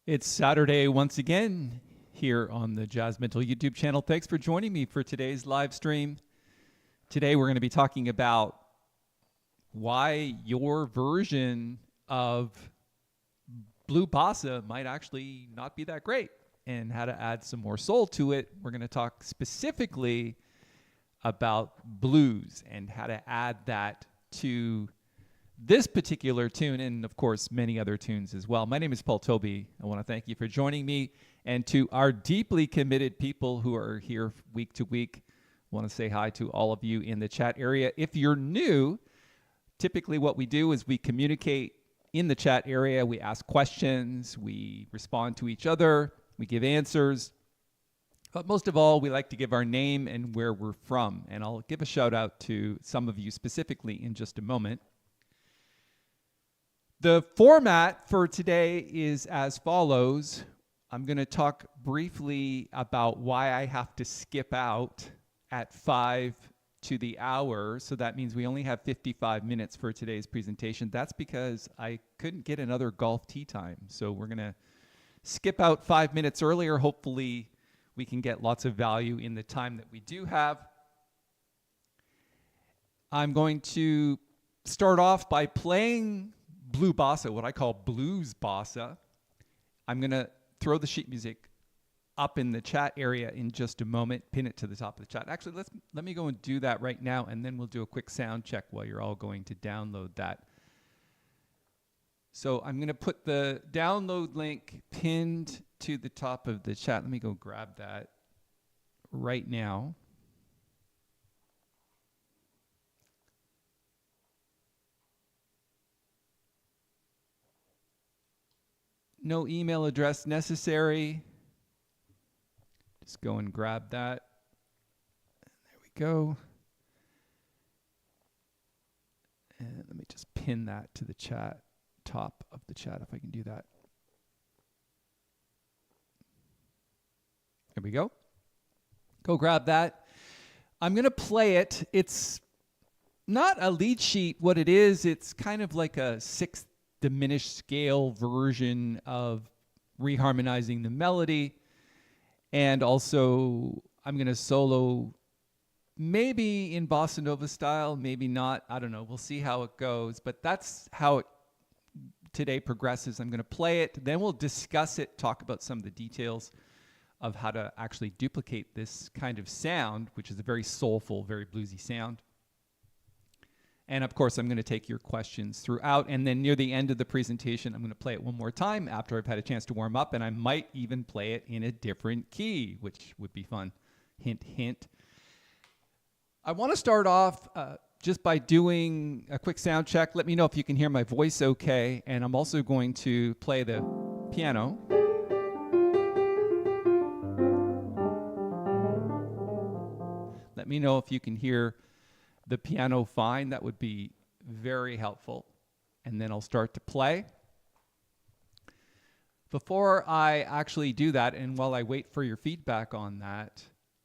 It's Saturday once again here on the Jazz Mental YouTube channel. Thanks for joining me for today's live stream. Today we're going to be talking about why your version of Blue Bossa might actually not be that great and how to add some more soul to it. We're going to talk specifically about blues and how to add that to this particular tune, and of course many other tunes as well. My name is Paul Toby. I want to thank you for joining me, and to our deeply committed people who are here week to week, I want to say hi to all of you in the chat area. If you're new, typically what we do is we communicate in the chat area. We ask questions, we respond to each other, we give answers, but most of all we like to give our name and where we're from, and I'll give a shout out to some of you specifically in just a moment. The format for today is as follows. I'm going to talk briefly about why I have to skip out at 5 to the hour. So that means we only have 55 minutes for today's presentation. That's because I couldn't get another golf tee time. So we're going to skip out 5 minutes earlier. Hopefully we can get lots of value in the time that we do have. I'm going to start off by playing Blue Bossa, what I call blues bossa. I'm going to throw the sheet music up in the chat area in just a moment, pin it to the top of the chat. Actually, let me go and do that right now, and then we'll do a quick sound check while you're all going to download that. So I'm going to put the download link pinned to the top of the chat. Let me go grab that right now. No email address necessary. Just go and grab that. There we go. And let me just pin that to the chat, top of the chat, if I can do that. There we go. Go grab that. I'm going to play it. It's not a lead sheet. What it is, it's kind of like a sixth diminished scale version of reharmonizing the melody. And also I'm going to solo maybe in bossa nova style, maybe not. I don't know. We'll see how it goes. But that's how it today progresses. I'm going to play it. Then we'll discuss it, talk about some of the details of how to actually duplicate this kind of sound, which is a very soulful, very bluesy sound. And of course, I'm going to take your questions throughout. And then near the end of the presentation, I'm going to play it one more time after I've had a chance to warm up. And I might even play it in a different key, which would be fun. Hint, hint. I want to start off just by doing a quick sound check. Let me know if you can hear my voice okay. And I'm also going to play the piano. Let me know if you can hear the piano fine. That would be very helpful. And then I'll start to play. Before I actually do that, and while I wait for your feedback on that,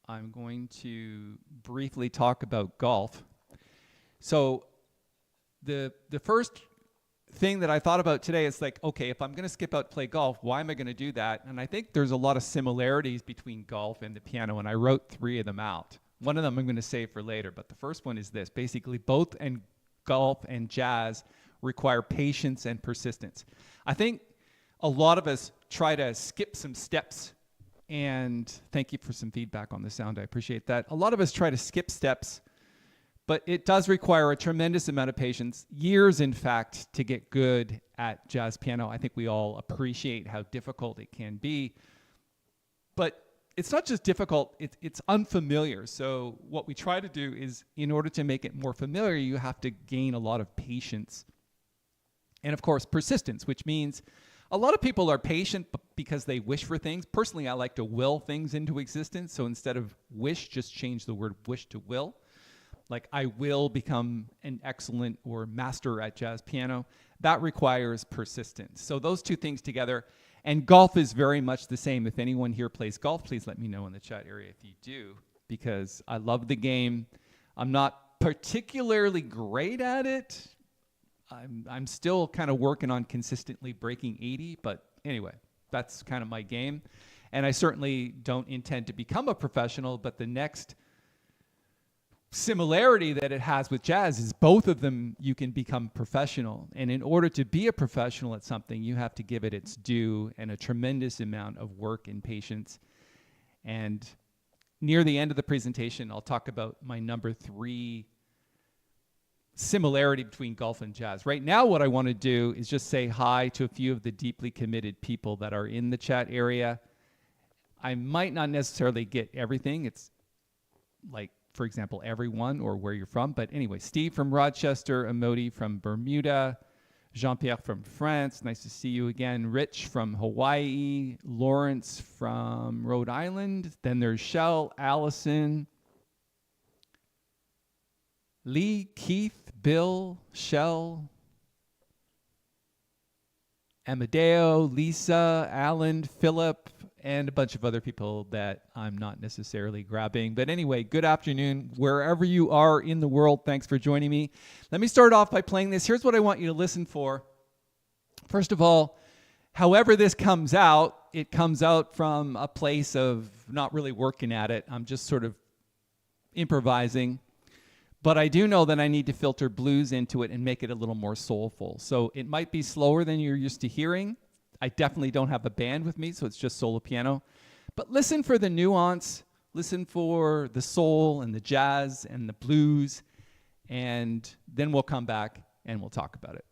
I'm going to briefly talk about golf. So the first thing that I thought about today is like, okay, if I'm going to skip out to play golf, why am I going to do that? And I think there's a lot of similarities between golf and the piano, and I wrote 3 of them out. One of them I'm going to save for later, but the first one is this. Basically, both golf and jazz require patience and persistence. I think a lot of us try to skip some steps, and thank you for some feedback on the sound. I appreciate that. A lot of us try to skip steps, but it does require a tremendous amount of patience, years, in fact, to get good at jazz piano. I think we all appreciate how difficult it can be, but it's not just difficult, it's unfamiliar. So what we try to do is, in order to make it more familiar, you have to gain a lot of patience. And of course, persistence, which means a lot of people are patient because they wish for things. Personally, I like to will things into existence. So instead of wish, just change the word wish to will. Like, I will become an excellent or master at jazz piano. That requires persistence. So those two things together. And golf is very much the same. If anyone here plays golf, please let me know in the chat area if you do, because I love the game. I'm not particularly great at it. I'm still kind of working on consistently breaking 80, but anyway, That's kind of my game. And I certainly don't intend to become a professional, but the next similarity that it has with jazz is both of them you can become professional. And in order to be a professional at something, you have to give it its due and a tremendous amount of work and patience. And near the end of the presentation, I'll talk about my number 3 similarity between golf and jazz. Right now, what I want to do is just say hi to a few of the deeply committed people that are in the chat area. I might not necessarily get everything. It's like, for example, everyone or where you're from. But anyway, Steve from Rochester, Emoti from Bermuda, Jean-Pierre from France. Nice to see you again. Rich from Hawaii, Lawrence from Rhode Island. Then there's Shell, Allison, Lee, Keith, Bill, Shell, Amadeo, Lisa, Alan, Philip, and a bunch of other people that I'm not necessarily grabbing. But anyway, good afternoon, wherever you are in the world. Thanks for joining me. Let me start off by playing this. Here's what I want you to listen for. First of all, however this comes out, it comes out from a place of not really working at it. I'm just sort of improvising. But I do know that I need to filter blues into it and make it a little more soulful. So it might be slower than you're used to hearing. I definitely don't have a band with me, so it's just solo piano. But listen for the nuance. Listen for the soul and the jazz and the blues. And then we'll come back and we'll talk about it.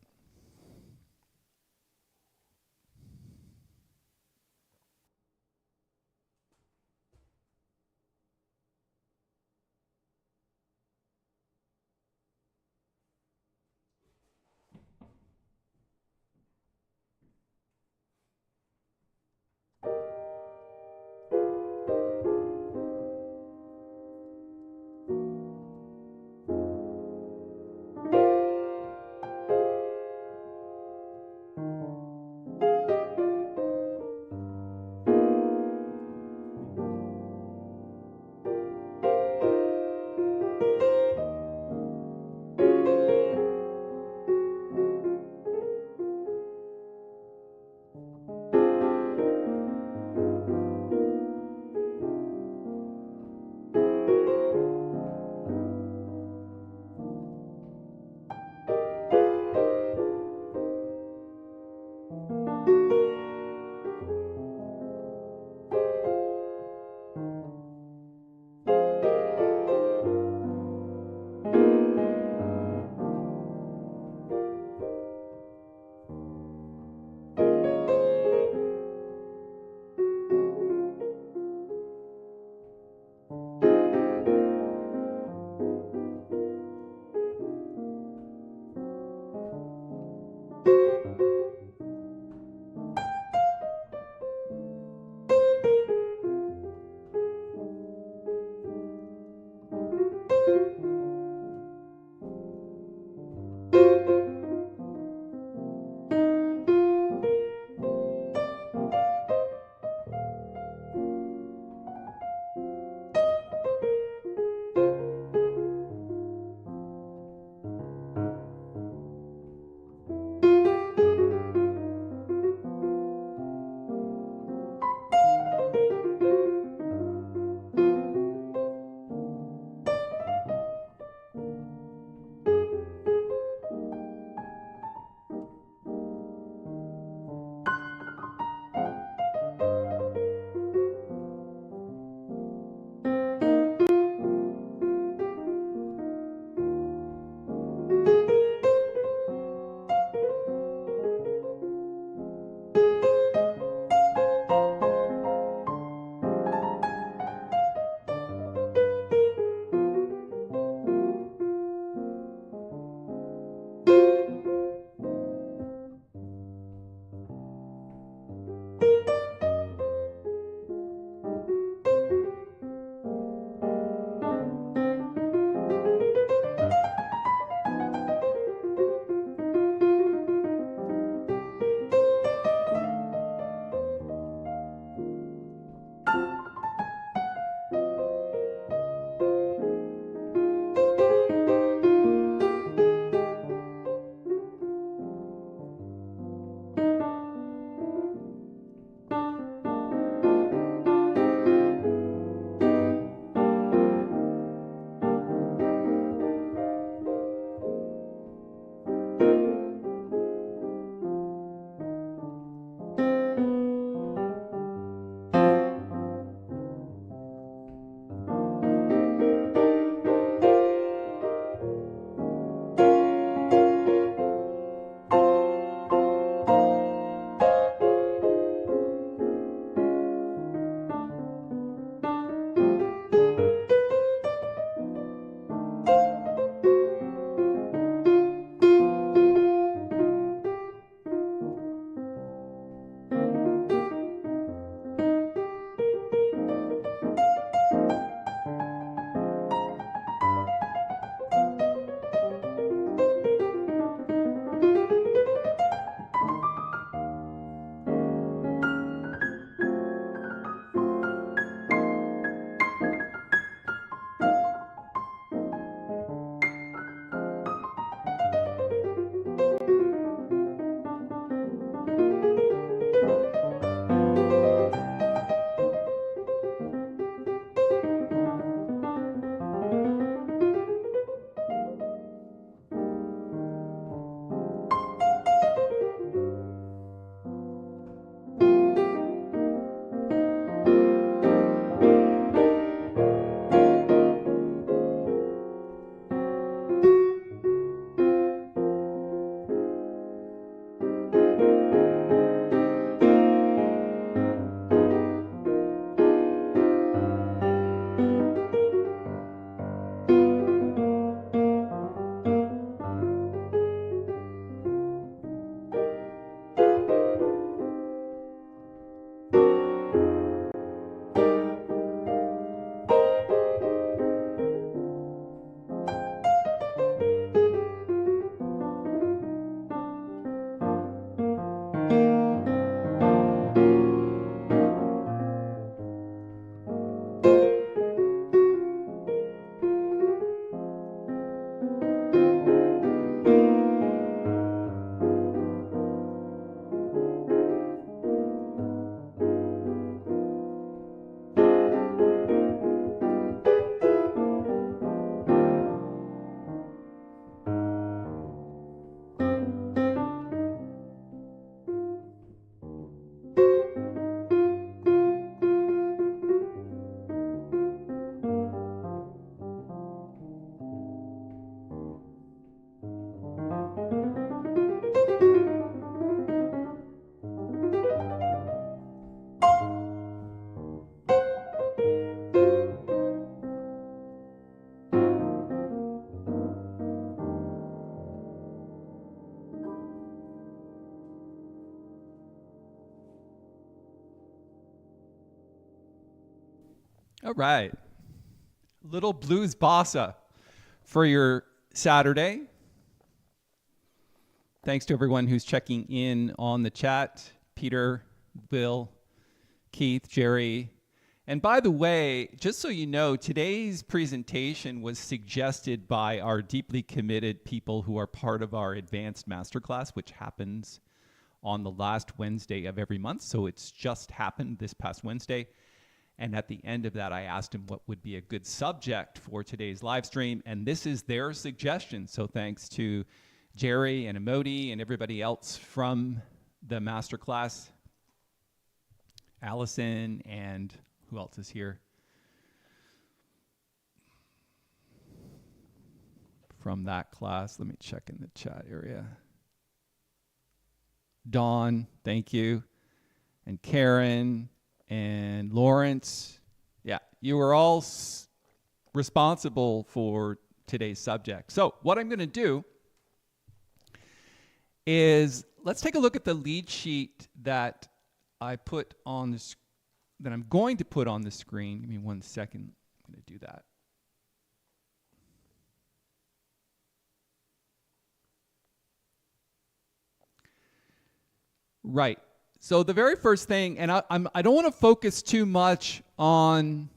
All right. Little blues bossa for your Saturday. Thanks to everyone who's checking in on the chat. Peter, Bill, Keith, Jerry. And by the way, just so you know, today's presentation was suggested by our deeply committed people who are part of our advanced masterclass, which happens on the last Wednesday of every month. So it's just happened this past Wednesday. And at the end of that, I asked him what would be a good subject for today's live stream. And this is their suggestion. So thanks to Jerry and Emoti and everybody else from the masterclass, Allison, and who else is here from that class? Let me check in the chat area. Dawn, thank you. And Karen and Lawrence. Yeah, you were all responsible for today's subject. So what I'm going to do is let's take a look at the lead sheet that I put on this, that I'm going to put on the screen. Give me 1 second. I'm going to do that. Right. So the very first thing, and I don't want to focus too much on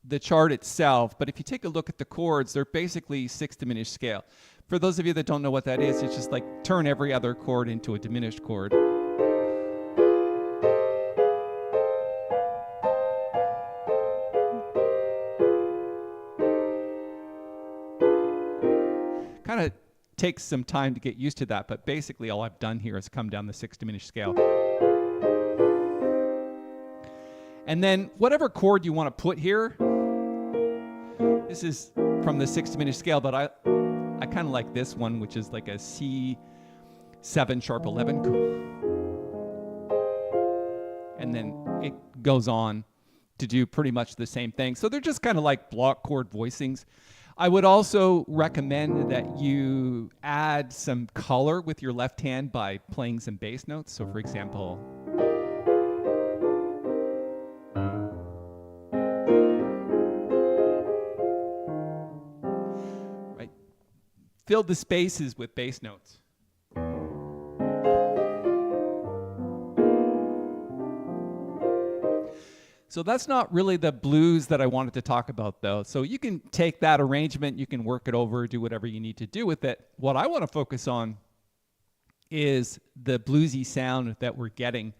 the chart itself, but if you take a look at the chords, they're basically 6 diminished scale. For those of you that don't know what that is, it's just like turn every other chord into a diminished chord. Kind of takes some time to get used to that, but basically all I've done here is come down the 6 diminished scale. And then whatever chord you want to put here, this is from the 6 diminished scale, but I kind of like this one, which is like a C7 sharp 11. And then it goes on to do pretty much the same thing. So they're just kind of like block chord voicings. I would also recommend that you add some color with your left hand by playing some bass notes. So for example, right, fill the spaces with bass notes. So that's not really the blues that I wanted to talk about, though. So you can take that arrangement, you can work it over, do whatever you need to do with it. What I want to focus on is the bluesy sound that we're getting.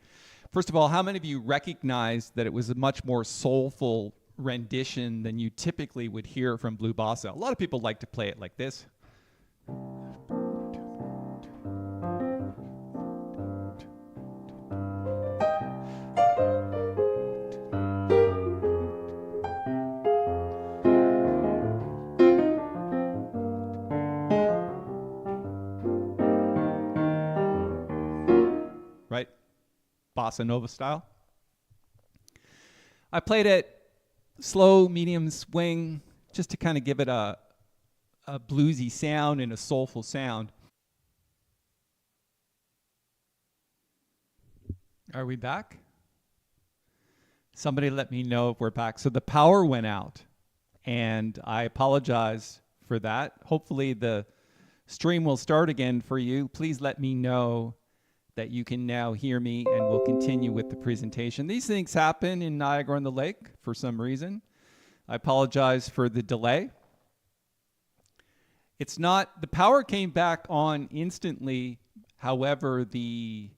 First of all, how many of you recognize that it was a much more soulful rendition than you typically would hear from blue bossa? A lot of people like to play it like this. Right? Bossa Nova style. I played it slow, medium swing, just to kind of give it a bluesy sound and a soulful sound. Are we back? Somebody let me know if we're back. So the power went out, and I apologize for that. Hopefully the stream will start again for you. Please let me know that you can now hear me, and we'll continue with the presentation. These things happen in Niagara-on-the-Lake for some reason. I apologize for the delay. It's not, the power came back on instantly. However, the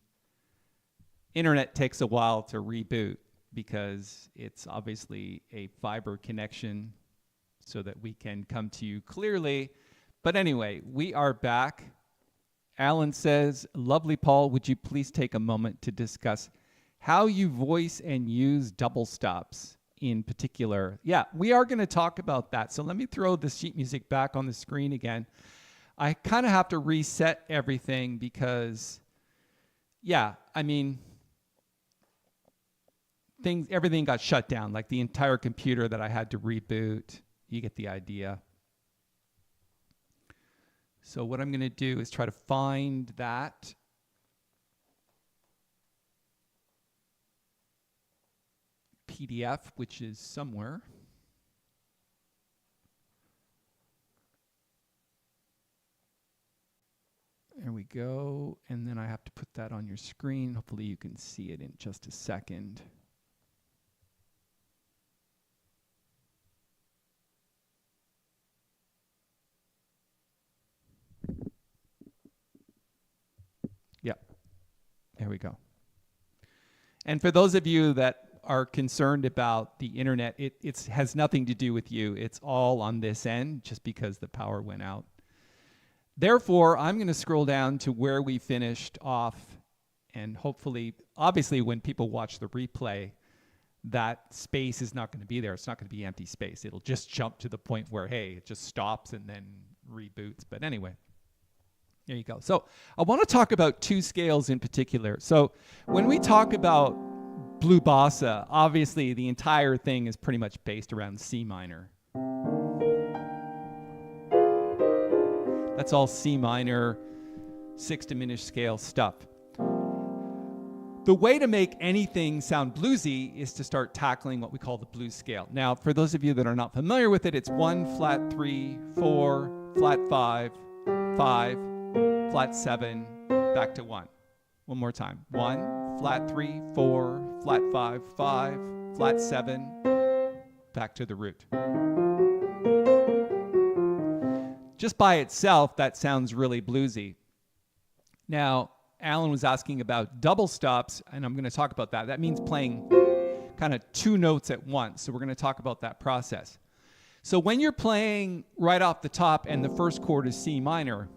internet takes a while to reboot because it's obviously a fiber connection so that we can come to you clearly. But anyway, we are back. Alan says, lovely Paul, would you please take a moment to discuss how you voice and use double stops in particular? Yeah, we are going to talk about that. So let me throw the sheet music back on the screen again. I kind of have to reset everything because, yeah, I mean, everything got shut down, like the entire computer that I had to reboot. You get the idea. So what I'm going to do is try to find that. PDF, which is somewhere. There we go. And then I have to put that on your screen. Hopefully you can see it in just a second. Yep. There we go. And for those of you that are concerned about the internet, it has nothing to do with you. It's all on this end just because the power went out. Therefore, I'm going to scroll down to where we finished off, and hopefully, obviously, when people watch the replay, that space is not going to be there. It's not going to be empty space. It'll just jump to the point where, hey, it just stops and then reboots. But anyway, there you go. So I want to talk about two scales in particular. So when we talk about Blue Bossa, obviously, the entire thing is pretty much based around C minor. That's all C minor, 6 diminished scale stuff. The way to make anything sound bluesy is to start tackling what we call the blues scale. Now, for those of you that are not familiar with it, it's 1, flat 3, 4, flat 5, 5, flat 7, back to 1. One more time. 1, flat 3, 4, flat 5, 5, flat 7, back to the root. Just by itself, that sounds really bluesy. Now, Alan was asking about double stops, and I'm going to talk about that. That means playing kind of 2 notes at once. So we're going to talk about that process. So when you're playing right off the top and the first chord is C minor,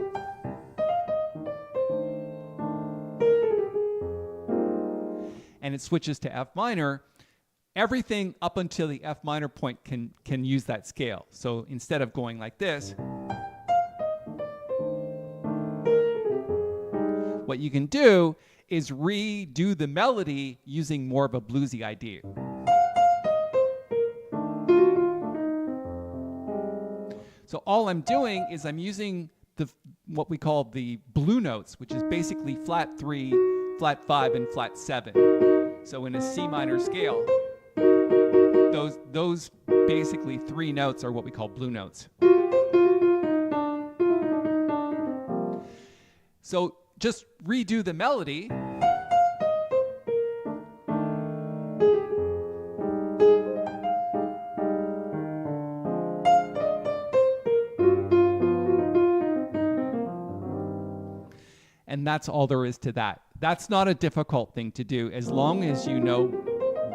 and it switches to F minor, everything up until the F minor point can use that scale. So instead of going like this, what you can do is redo the melody using more of a bluesy idea. So all I'm doing is I'm using what we call the blue notes, which is basically flat 3, flat 5, and flat 7. So in a C minor scale, those basically 3 notes are what we call blue notes. So just redo the melody. And that's all there is to that. That's not a difficult thing to do as long as you know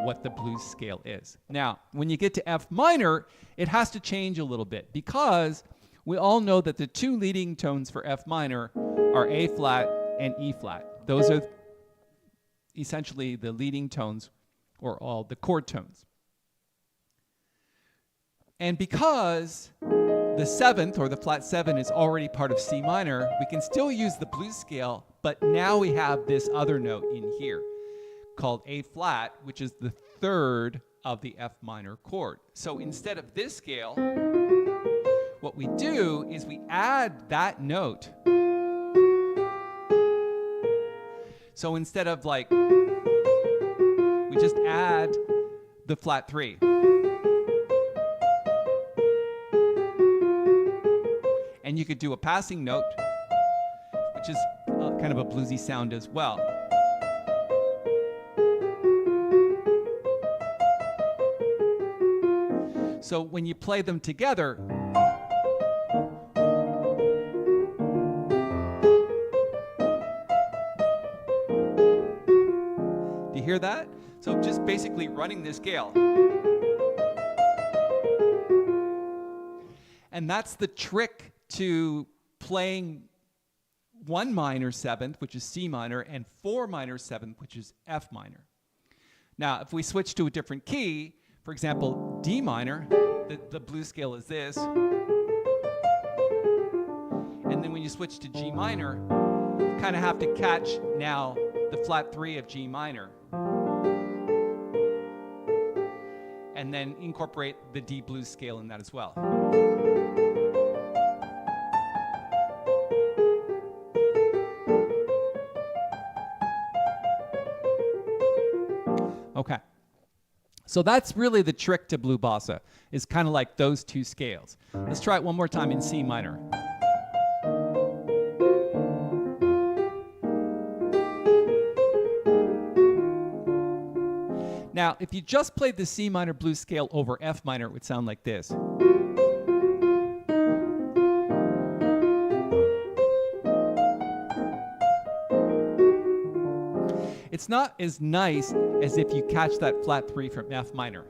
what the blues scale is. Now, when you get to F minor, it has to change a little bit because we all know that the 2 leading tones for F minor are A flat and E flat. Those are essentially the leading tones, or all the chord tones. And because the 7th, or the flat 7, is already part of C minor, we can still use the blues scale, but now we have this other note in here called A flat, which is the 3rd of the F minor chord. So instead of this scale, what we do is we add that note. So instead of like, we just add the flat 3. And you could do a passing note, which is kind of a bluesy sound as well. So when you play them together, do you hear that? So just basically running this scale. And that's the trick to playing 1 minor 7th, which is C minor, and 4 minor 7th, which is F minor. Now, if we switch to a different key, for example, D minor, the blues scale is this. And then when you switch to G minor, you kind of have to catch now the flat 3 of G minor. And then incorporate the D blues scale in that as well. Okay. So that's really the trick to blue bossa, is kind of like those two scales. Let's try it one more time in C minor. Now, if you just played the C minor blues scale over F minor, it would sound like this. It's not as nice as if you catch that flat 3 from F minor.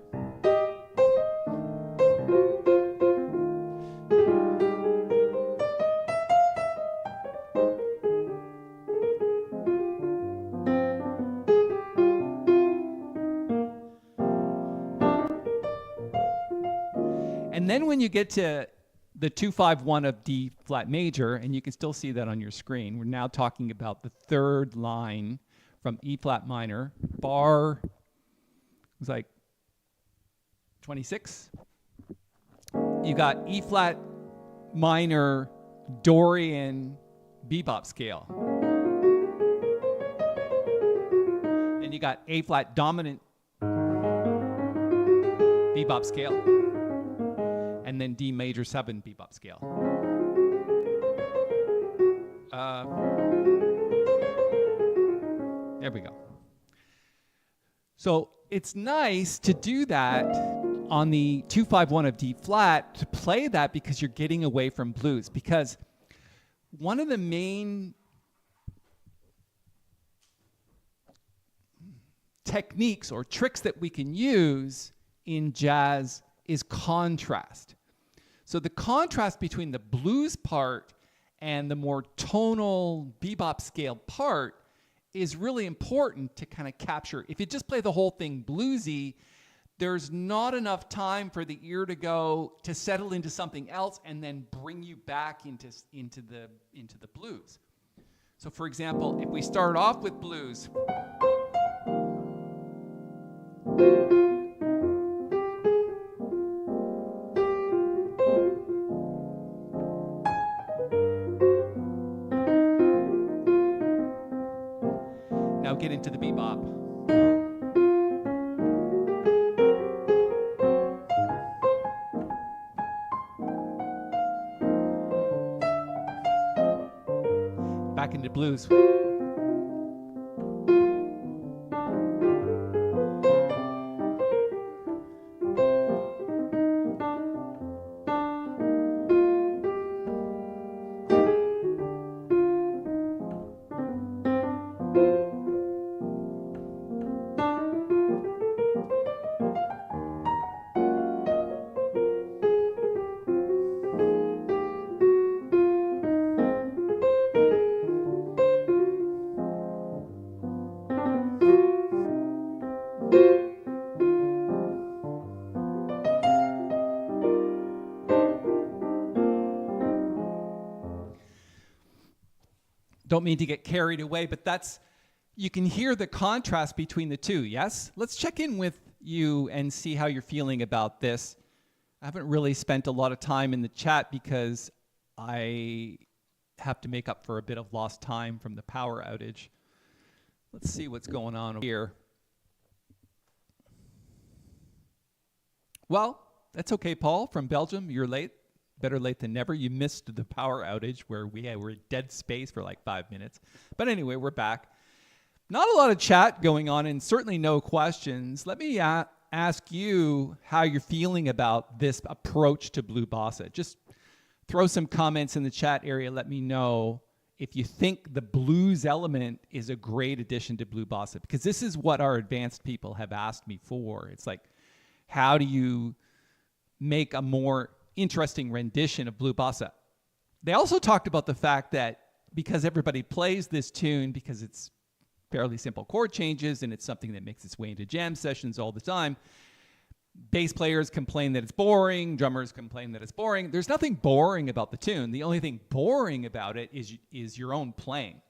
And then when you get to the 2-5-1 of D flat major, and you can still see that on your screen, we're now talking about the third line from E flat minor, bar was like 26. You got E flat minor Dorian bebop scale. Then you got A flat dominant bebop scale. And then D major 7 bebop scale. There we go. So it's nice to do that on the 2-5-1 of D flat, to play that, because you're getting away from blues. Because one of the main techniques or tricks that we can use in jazz is contrast. So the contrast between the blues part and the more tonal bebop scale part is really important to kind of capture. If you just play the whole thing bluesy, there's not enough time for the ear to go to settle into something else and then bring you back into the blues. So for example, if we start off with blues, now get into the bebop. Back into blues. Don't mean to get carried away, but you can hear the contrast between the two, yes? Let's check in with you and see how you're feeling about this. I haven't really spent a lot of time in the chat because I have to make up for a bit of lost time from the power outage. Let's see what's going on here. Well, that's okay, Paul from Belgium. You're late. Better late than never. You missed the power outage where we were dead space for like 5 minutes. But anyway, we're back. Not a lot of chat going on and certainly no questions. Let me ask you how you're feeling about this approach to blue bossa. Just throw some comments in the chat area. Let me know if you think the blues element is a great addition to blue bossa, because this is what our advanced people have asked me for. It's like, how do you make a more interesting rendition of blue bossa? They also talked about the fact that because everybody plays this tune because it's fairly simple chord changes and it's something that makes its way into jam sessions all the time, bass players complain that it's boring, drummers complain that it's boring. There's nothing boring about the tune. The only thing boring about it is your own playing.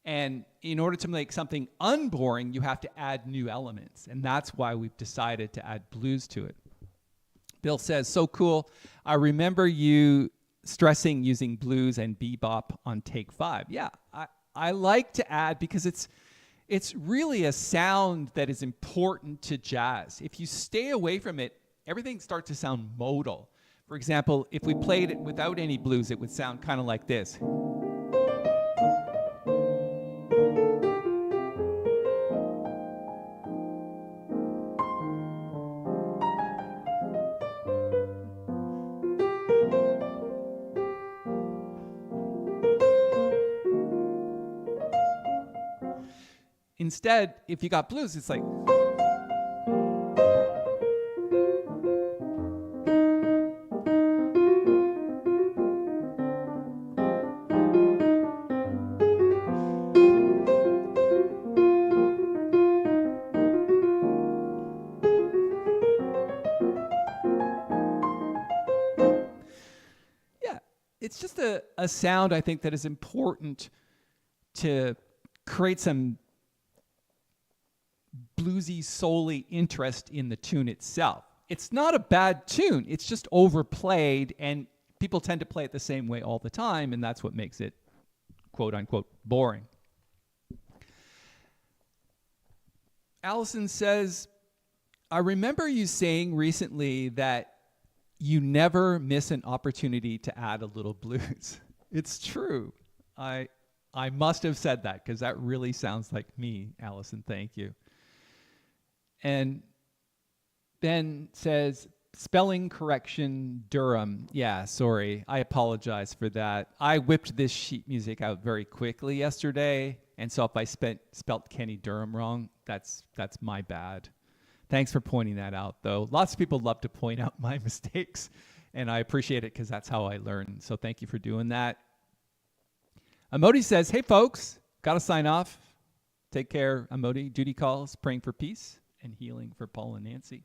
And in order to make something unboring, you have to add new elements. And that's why we've decided to add blues to it. Bill says, so cool. I remember you stressing using blues and bebop on take 5. Yeah, I like to add, because It's really a sound that is important to jazz. If you stay away from it, everything starts to sound modal. For example, if we played it without any blues, it would sound kind of like this. Instead, if you got blues, it's like. Yeah, it's just a sound I think that is important to create some bluesy, soul-y interest in the tune itself. It's not a bad tune. It's just overplayed, and people tend to play it the same way all the time, and that's what makes it, quote-unquote, boring. Allison says, I remember you saying recently that you never miss an opportunity to add a little blues. It's true. I must have said that because that really sounds like me, Allison. Thank you. And Ben says, spelling correction, Durham. Yeah, sorry. I apologize for that. I whipped this sheet music out very quickly yesterday. And so if I spelt Kenny Durham wrong, that's my bad. Thanks for pointing that out, though. Lots of people love to point out my mistakes, and I appreciate it because that's how I learn. So thank you for doing that. Amodi says, hey, folks, got to sign off. Take care, Amodi. Duty calls, praying for peace and healing for Paul and Nancy.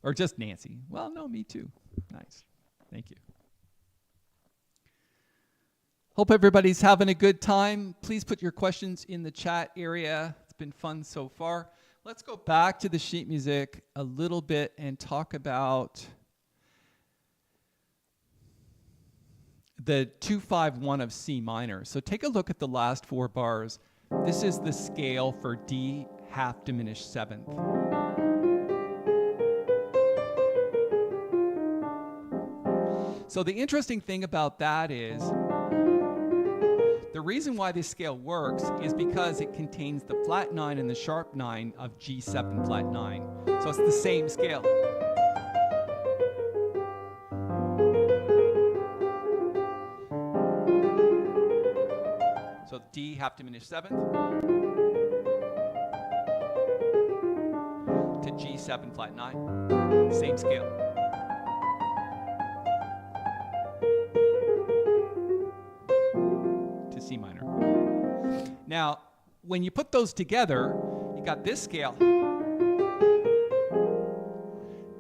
Or just Nancy. Well, no, me too. Nice. Thank you. Hope everybody's having a good time. Please put your questions in the chat area. It's been fun so far. Let's go back to the sheet music a little bit and talk about the 2-5-1 of C minor. So take a look at the last 4 bars. This is the scale for D half diminished 7th. So the interesting thing about that is the reason why this scale works is because it contains the flat 9 and the sharp 9 of G7 flat 9. So it's the same scale. So D half diminished 7th to G7 flat 9, same scale. To C minor. Now, when you put those together, you got this scale.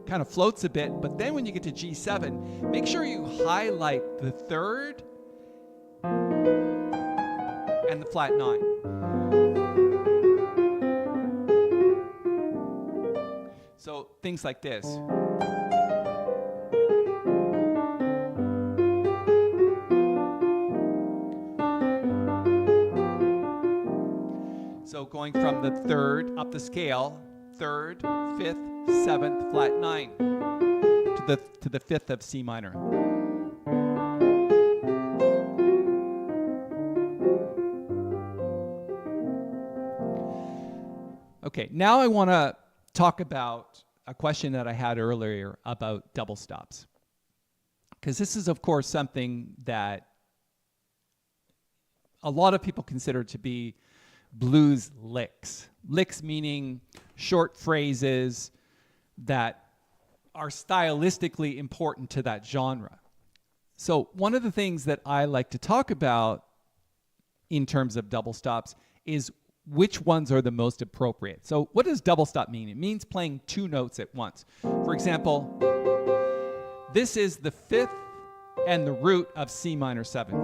Kind of floats a bit, but then when you get to G7, make sure you highlight the 3rd and the flat 9. So things like this. So going from the 3rd up the scale, 3rd, 5th, 7th, flat 9 to the 5th of C minor. Okay, now I want to talk about a question that I had earlier about double stops. Because this is, of course, something that a lot of people consider to be blues licks. Licks meaning short phrases that are stylistically important to that genre. So one of the things that I like to talk about in terms of double stops is which ones are the most appropriate. So what does double stop mean? It means playing 2 notes at once. For example, this is the 5th and the root of C minor 7.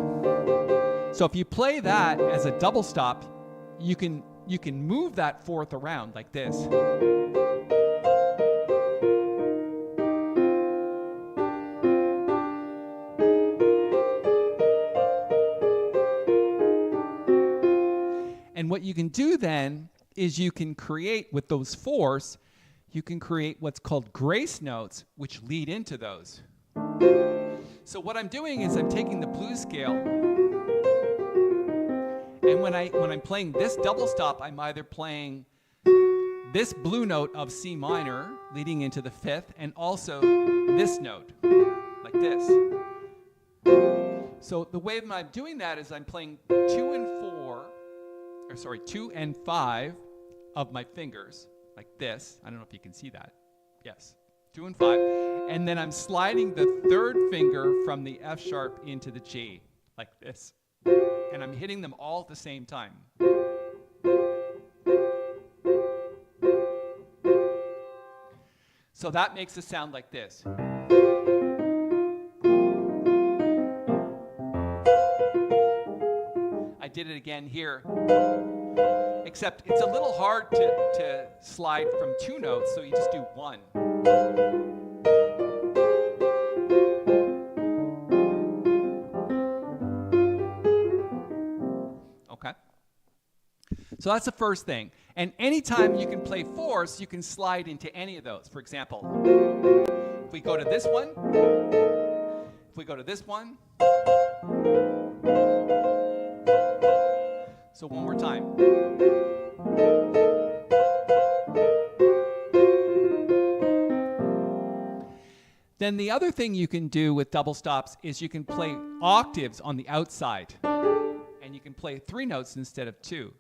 So if you play that as a double stop, you can move that 4th around like this. And what you can do then is you can create, with those fourths, you can create what's called grace notes, which lead into those. So what I'm doing is I'm taking the blues scale, and when I'm playing this double stop, I'm either playing this blue note of C minor leading into the fifth, and also this note, like this. So the way that I'm doing that is I'm playing 2 and 5 of my fingers, like this. I don't know if you can see that. Yes, 2 and 5. And then I'm sliding the third finger from the F sharp into the G, like this. And I'm hitting them all at the same time. So that makes it sound like this. I did it again here, except it's a little hard to slide from 2 notes, so you just do 1. Okay? So that's the first thing. And anytime you can play fourths, you can slide into any of those. For example, if we go to this one, if we go to this one, so one more time. Then the other thing you can do with double stops is you can play octaves on the outside. And you can play 3 notes instead of 2.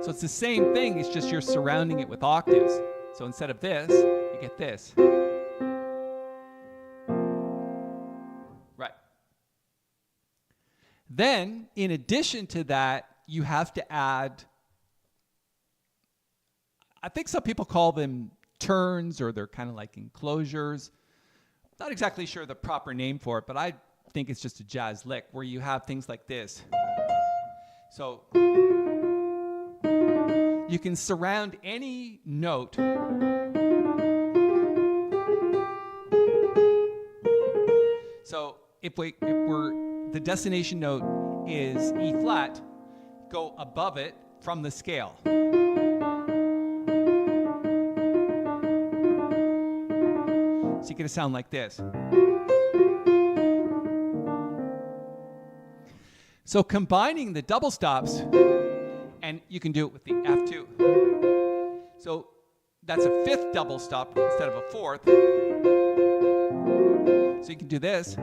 So it's the same thing, it's just you're surrounding it with octaves. So instead of this, you get this. Right. Then, in addition to that, you have to add, I think some people call them turns, or they're kind of like enclosures. Not exactly sure the proper name for it, but I think it's just a jazz lick where you have things like this. So you can surround any note so if the destination note is E flat, go above it from the scale. So you get a sound like this. So combining the double stops, and you can do it with the F2. So that's a fifth double stop instead of a fourth. So you can do this.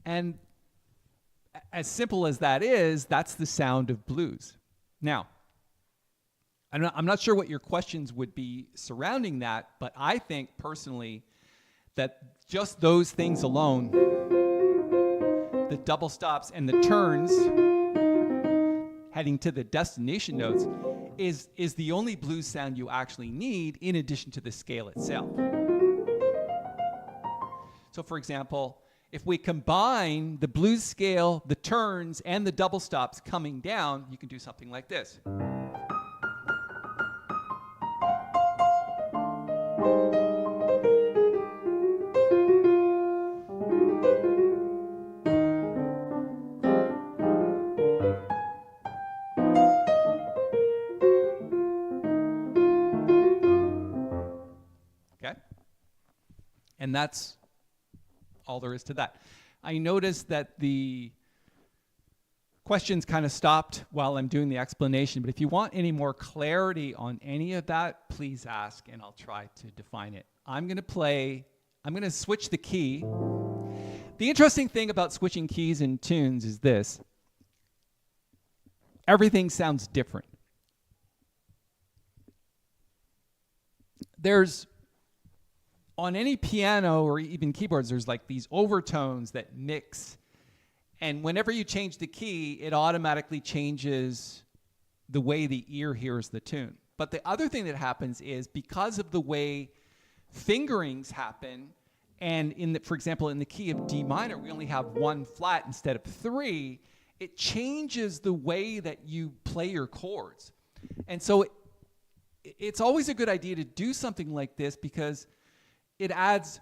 And as simple as that is, that's the sound of blues. Now, I'm not sure what your questions would be surrounding that, but I think personally that just those things alone, the double stops and the turns heading to the destination notes, is the only blues sound you actually need in addition to the scale itself. So for example, if we combine the blues scale, the turns, and the double stops coming down, you can do something like this. Okay? And that's all there is to that. I noticed that the questions kind of stopped while I'm doing the explanation, but if you want any more clarity on any of that, please ask and I'll try to define it. I'm going to switch the key. The interesting thing about switching keys in tunes is this. Everything sounds different. On any piano or even keyboards, there's like these overtones that mix. And whenever you change the key, it automatically changes the way the ear hears the tune. But the other thing that happens is because of the way fingerings happen and for example, in the key of D minor, we only have one flat instead of three. It changes the way that you play your chords. And so it's always a good idea to do something like this because it adds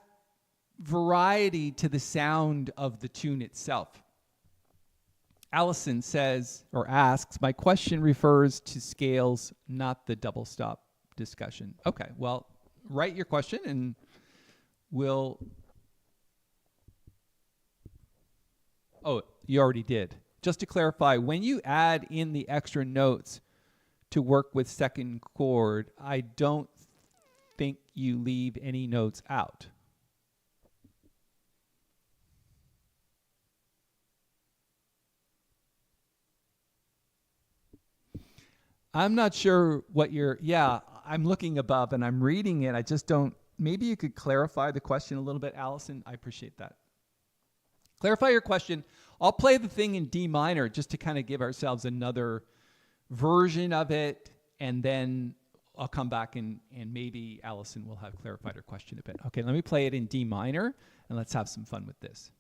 variety to the sound of the tune itself. Allison says, or asks, my question refers to scales, not the double stop discussion. Okay, well, write your question and we'll... Oh, you already did. Just to clarify, when you add in the extra notes to work with second chord, I don't think you leave any notes out. I'm not sure what I'm looking above and I'm reading it. I just don't, maybe you could clarify the question a little bit, Allison. I appreciate that. Clarify your question. I'll play the thing in D minor just to kind of give ourselves another version of it, and then I'll come back and maybe Allison will have clarified her question a bit. Okay, let me play it in D minor, and let's have some fun with this.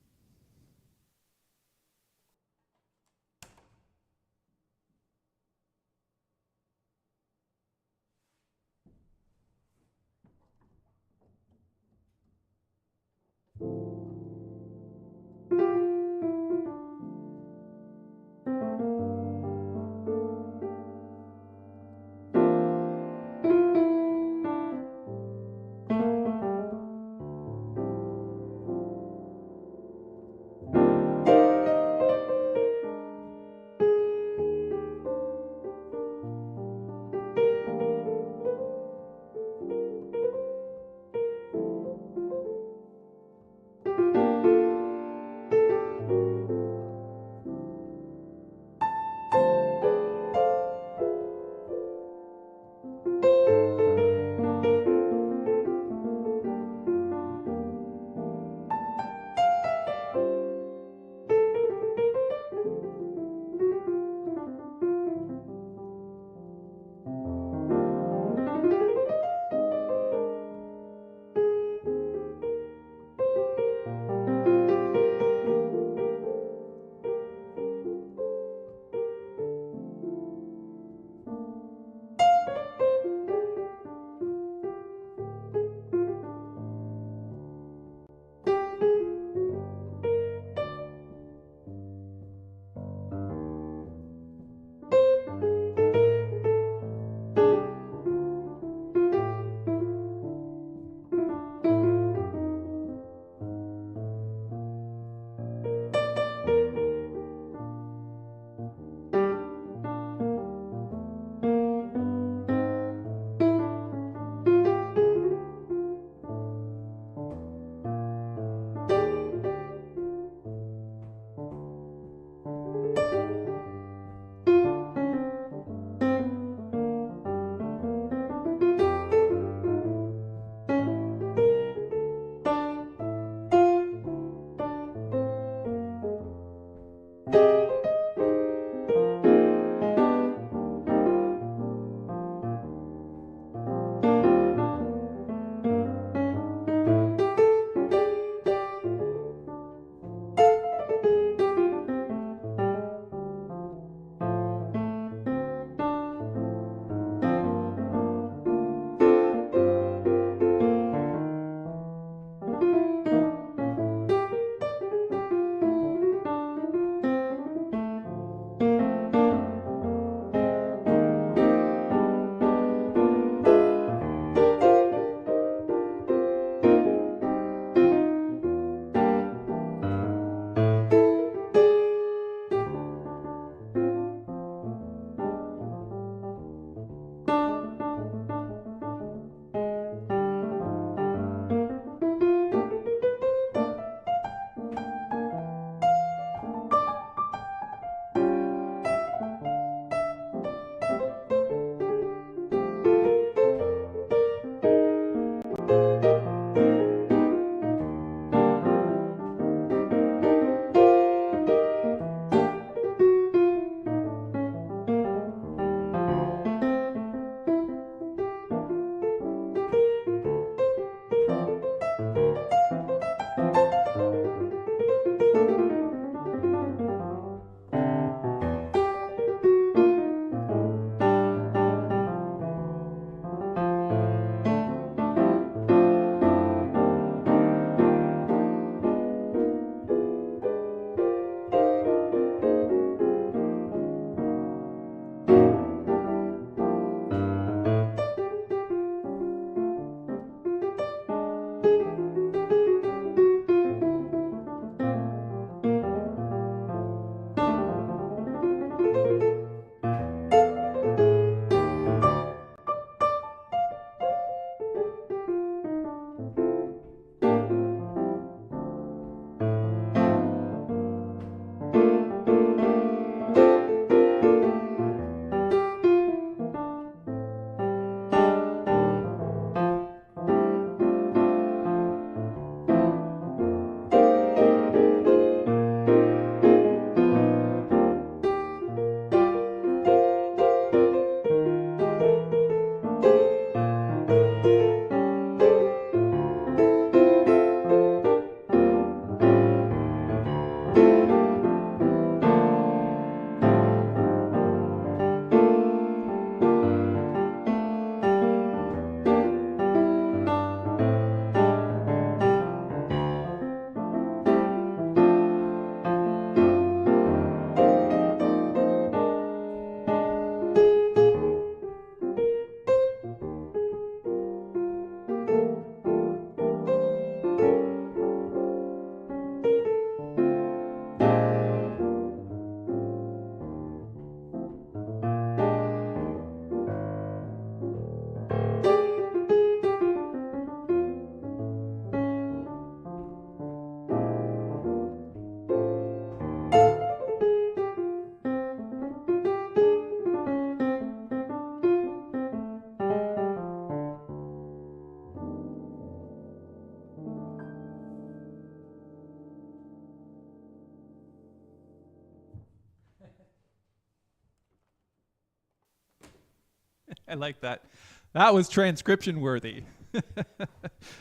I like that. That was transcription worthy.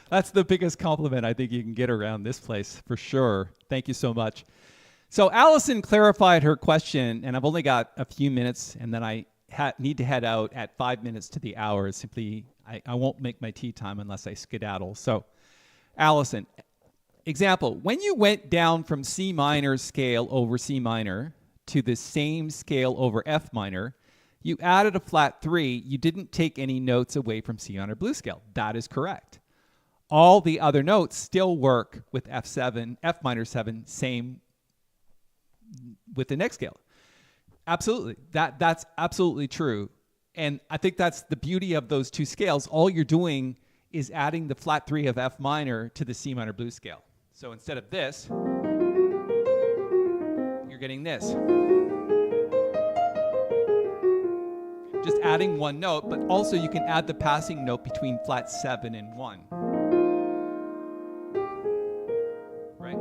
That's the biggest compliment I think you can get around this place for sure. Thank you so much. So Allison clarified her question, and I've only got a few minutes, and then I need to head out at 5 minutes to the hour. Simply, I won't make my tea time unless I skedaddle. So Allison, example, when you went down from C minor scale over C minor to the same scale over F minor, you added a flat 3. You didn't take any notes away from C minor blues scale. That is correct. All the other notes still work with F7, F minor 7, same with the next scale. Absolutely. That's absolutely true. And I think that's the beauty of those two scales. All you're doing is adding the flat 3 of F minor to the C minor blues scale. So instead of this, you're getting this. Just adding one note, but also you can add the passing note between flat 7 and 1. Right?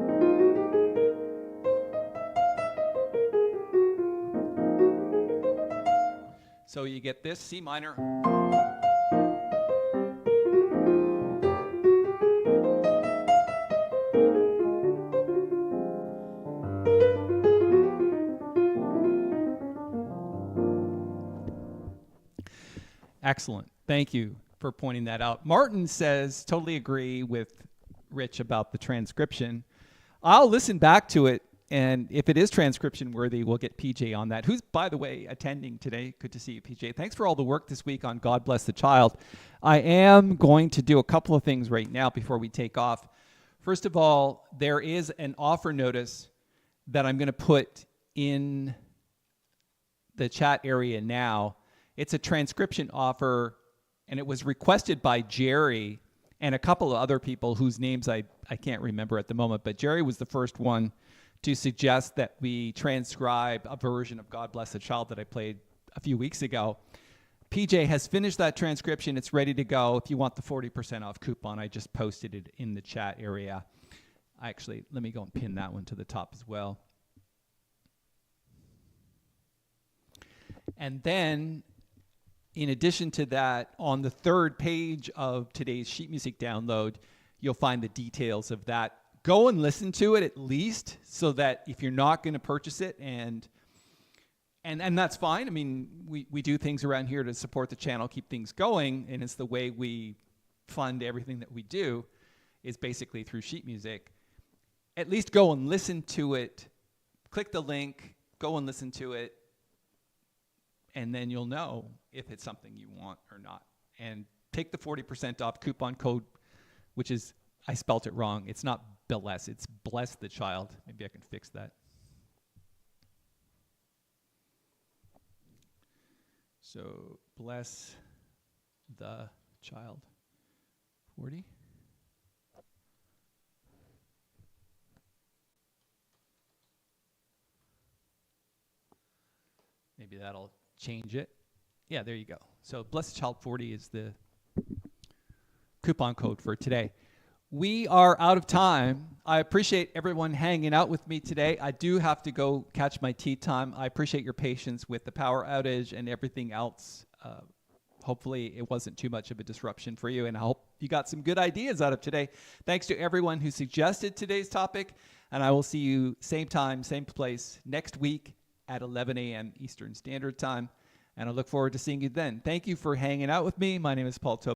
So you get this C minor. Excellent. Thank you for pointing that out. Martin says, totally agree with Rich about the transcription. I'll listen back to it, and if it is transcription worthy, we'll get PJ on that, who's, by the way, attending today. Good to see you, PJ. Thanks for all the work this week on God Bless the Child. I am going to do a couple of things right now before we take off. First of all, there is an offer notice that I'm going to put in the chat area now. It's a transcription offer, and it was requested by Jerry and a couple of other people whose names I can't remember at the moment, but Jerry was the first one to suggest that we transcribe a version of God Bless the Child that I played a few weeks ago. PJ has finished that transcription. It's ready to go. If you want the 40% off coupon, I just posted it in the chat area. Actually, let me go and pin that one to the top as well. And then, in addition to that, on the third page of today's sheet music download, you'll find the details of that. Go and listen to it at least, so that if you're not going to purchase it, and that's fine. I mean, we do things around here to support the channel, keep things going, and it's the way we fund everything that we do is basically through sheet music. At least go and listen to it. Click the link, go and listen to it, and then you'll know if it's something you want or not. And take the 40% off coupon code, which is, I spelt it wrong. It's not bless, it's bless the child. Maybe I can fix that. So bless the child. 40. Maybe that'll change it. Yeah, there you go. So Blessed Child 40 is the coupon code for today. We are out of time. I appreciate everyone hanging out with me today. I do have to go catch my tea time. I appreciate your patience with the power outage and everything else. Hopefully it wasn't too much of a disruption for you, and I hope you got some good ideas out of today. Thanks to everyone who suggested today's topic, and I will see you same time, same place next week at 11 a.m. Eastern Standard Time, and I look forward to seeing you then. Thank you for hanging out with me. My name is Paul Tope.